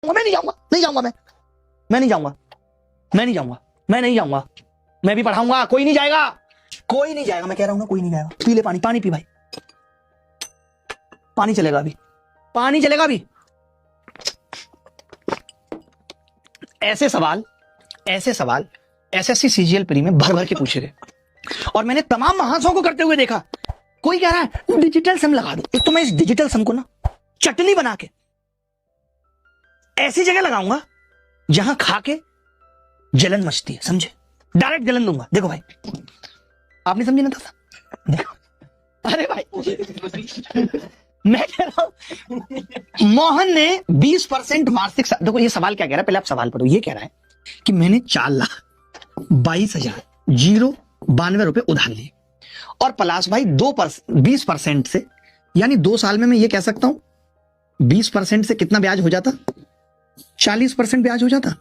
मैं नहीं जाऊंगा, नहीं जाऊंगा, मैं नहीं जाऊंगा, मैं नहीं जाऊंगा, मैं नहीं जाऊंगा, मैं भी पढ़ाऊंगा, कोई नहीं जाएगा, कोई नहीं जाएगा, मैं कह रहा हूं ना, कोई नहीं जाएगा। पी ले पानी, पानी पी भाई, पानी चलेगा अभी, पानी चलेगा अभी। ऐसे सवाल एसएससी सीजीएल प्री में भर भर के पूछे गए और मैंने तमाम महाशयों को करते हुए देखा। कोई कह रहा है डिजिटल सम लगा दो, एक तो मैं इस डिजिटल सम को ना चटनी बना के ऐसी जगह लगाऊंगा जहां खा के जलन मचती है, समझे, डायरेक्ट जलन दूंगा। देखो भाई, आपने समझे ना था, देखो, अरे भाई मैं कह रहा हूं मोहन ने 20% वार्षिक, देखो ये सवाल क्या कह रहा है, पहले आप सवाल पढ़ो। ये कह रहा है कि मैंने 4,22,092 रुपए उधार लिए और प्लस भाई 20% से, यानी 2 साल में मैं ये कह सकता हूं 20% से कितना ब्याज हो जाता, 40% ब्याज हो जाता।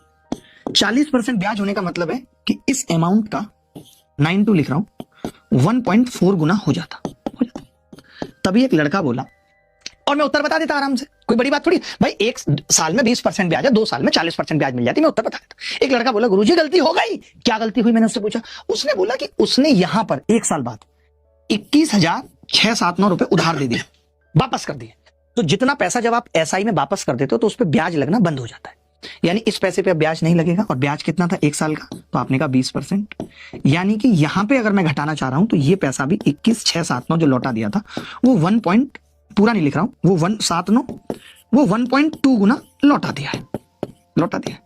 40% ब्याज होने का मतलब है कि इस अमाउंट का 92 लिख रहा हूं 1.4 गुना हो जाता। तभी एक लड़का बोला, और मैं उत्तर बता देता आराम से, कोई बड़ी बात थोड़ी भाई, 1 साल में 20% ब्याज है, 2 साल में 40% ब्याज मिल जाती, मैं उत्तर बता देता। एक लड़का बोला गुरुजी गलती हो गई। क्या गलती हुई, मैंने उससे पूछा। उसने बोला कि उसने यहां पर 1 साल बाद 21,679 रुपए उधार दे दिए, वापस कर दिए। तो जितना पैसा जब आप एसआई में वापस कर देते हो तो उस पर ब्याज लगना बंद हो जाता है, यानी इस पैसे पे ब्याज नहीं लगेगा। और ब्याज कितना था 1 साल का, तो आपने कहा 20%, यानी कि यहां पे अगर मैं घटाना चाह रहा हूं तो ये पैसा भी 21,679 जो लौटा दिया था वो 1 पॉइंट, पूरा नहीं लिख रहा हूं, वो 179, वो 1.2 गुना लौटा दिया है, लौटा दिया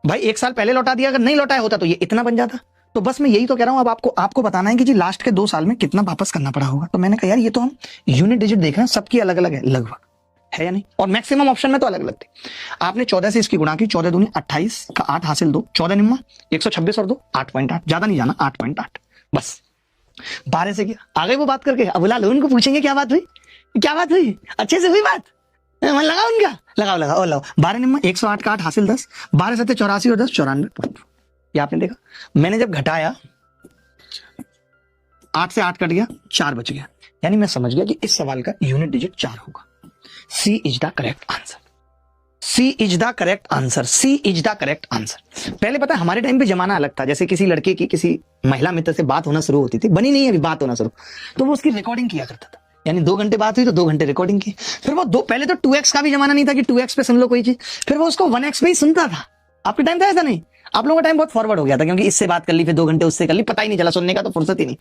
भाई। 1 साल पहले लौटा दिया, अगर नहीं लौटाया होता तो ये इतना बन जाता। तो बस मैं यही तो कह रहा हूं, अब आपको बताना है कि जी लास्ट के 2 साल में कितना वापस करना पड़ा होगा। तो मैंने कहा यार ये तो हम यूनिट डिजिट देख रहे हैं, सबकी अलग अलग है लगभग, है या नहीं, और मैक्सिमम ऑप्शन में तो अलग अलग थी। आपने 14 से इसकी गुणा की, 14 दूनी 28 का 8 हासिल 2, 14 निम्मा 126 और 2 8.8, ज्यादा नहीं जाना 8.8 बस। 12 से किया, आ गए वो बात करके। अब बुला लो उनको, पूछेंगे क्या बात हुई, क्या बात हुई, अच्छे से हुई बात, मन लगा उनका, लगाओ और लाओ। 12 निम्मा 108 का 8 हासिल 10, 12 7 84 और 10 94। ये आपने देखा, मैंने जब घटाया 8 से 8 कट गया, 4 बच गया, यानी मैं समझ गया कि इस सवाल का यूनिट डिजिट 4 होगा। C is the correct answer, C is the correct answer, C is the correct answer. पहले पता है हमारे टाइम पे जमाना अलग था, जैसे किसी लड़के की किसी महिला मित्र से बात होना शुरू होती थी, बनी नहीं है अभी बात होना शुरू, तो वो उसकी रिकॉर्डिंग किया करता था, यानी 2 घंटे बात हुई तो 2 घंटे रिकॉर्डिंग की। फिर वो पहले तो 2x का भी जमाना नहीं था कि 2x पे सुन लो कोई चीज, फिर वो उसको 1x पे ही सुनता था। आपके टाइम था ऐसा नहीं, आप लोगों का टाइम बहुत फॉरवर्ड हो गया था, क्योंकि इससे बात कर ली, फिर 2 घंटे उससे कर ली, पता ही नहीं चला, सुनने का तो फुर्सत ही नहीं।